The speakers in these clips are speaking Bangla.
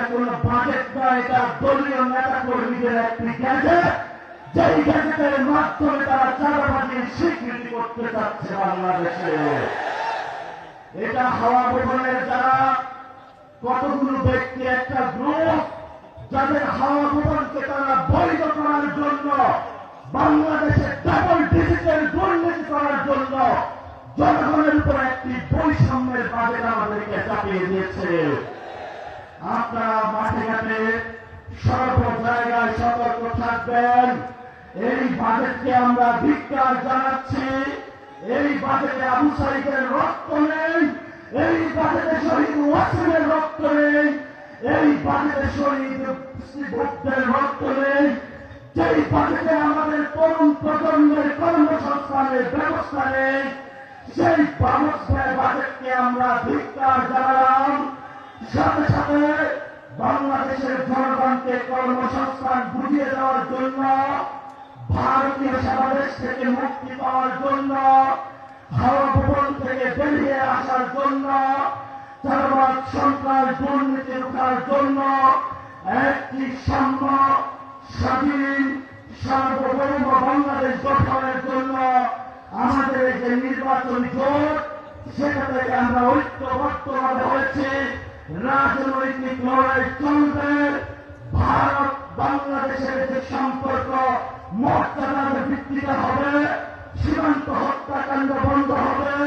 কোন বাজেট নয়, এটা দলীয় নেতা কর্মীদের একটি গ্যাজেট, যেই গ্যাজেটের মাধ্যমে তারা চাঁদাবাজির স্বীকৃতি করতে চাচ্ছে বাংলাদেশে। এটা হাওয়া ভবনের যারা কতগুলো ব্যক্তি, একটা গ্রুপ, যাদের হাওয়া ভবনকে তারা বৈধ করার জন্য, বাংলাদেশে ডাবল ডিজিটের দুর্নীতি করার জন্য জনগণের উপর একটি বৈষম্যের বাজেট আমাদেরকে চাপিয়ে দিয়েছে। আপনারা মাঠে ঘাটে সর্ব জায়গায় সতর্ক থাকবেন। এই বাজেটকে আমরা ধিক্কার জানাচ্ছি। এই বাজেটে আবু সাইদের রক্ত নেই, এই বাজেটে শহীদ ওয়াসিমের রক্ত নেই, এই বাজেটে শহীদ ভক্তের রক্ত নেই, যেই বাজেটে আমাদের তরুণ প্রজন্মের কর্মসংস্থানের ব্যবস্থা নেই, সেই বাজেটকে আমরা ধিক্কার জানালাম। সাথে সাথে বাংলাদেশের জনগণকে কর্মসংস্থান বুঝিয়ে দেওয়ার জন্য, ভারতীয় সেবাদেশ থেকে মুক্তি পাওয়ার জন্য, হাওয়া ভবন থেকে বেরিয়ে আসার জন্য, চাঁদাবাজ সন্ত্রাস দুর্নীতি রোখার জন্য একটি সাম্য, স্বাধীন, সার্বভৌম বাংলাদেশ গঠনের জন্য আমাদের যে নির্বাচনী জোট, সেটা থেকে আমরা ঐক্যবদ্ধভাবে হয়েছি। রাজনৈতিক লড়াই চলবে। ভারত বাংলাদেশের যে সম্পর্ক মর্যাদার ভিত্তিতে হবে, সীমান্ত হত্যাকাণ্ড বন্ধ হবে,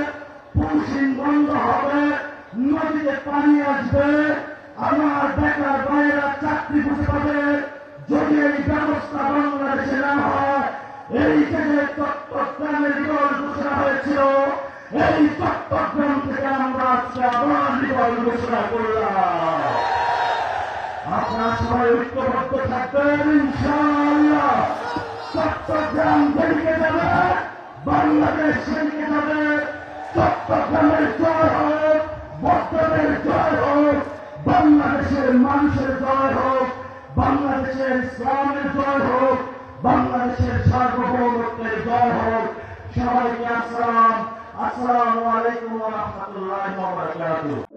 পুলিশিং বন্ধ হবে, নদীতে পানি আসবে, আমার বেকার ভাইয়েরা চাকরি খুঁজে পাবে। যদি এই ব্যবস্থা বাংলাদেশে না হয়, এই যে চট্টগ্রামের রিভল ঘোষণা হয়েছিল, এই চট্টগ্রাম থেকে আমরা আজকে আবার রিভল ঘোষণা করলাম। আপনারা সবাই ঐক্যবদ্ধ থাকবেন ইনশাআল্লাহ। চট্টগ্রাম যেদিকে যাবে, বাংলাদেশ সেদিকে যাবে। চট্টগ্রামের জয় হোক, বর্তমানের জয় হোক, বাংলাদেশের মানুষের জয় হোক, বাংলাদেশের ইসলামের জয় হোক, বাংলাদেশের সার্বভৌমত্বের জয় হোক। সবাইকে আসসালামু আলাইকুম ওয়া রাহমাতুল্লাহি ওয়া বারাকাতুহু।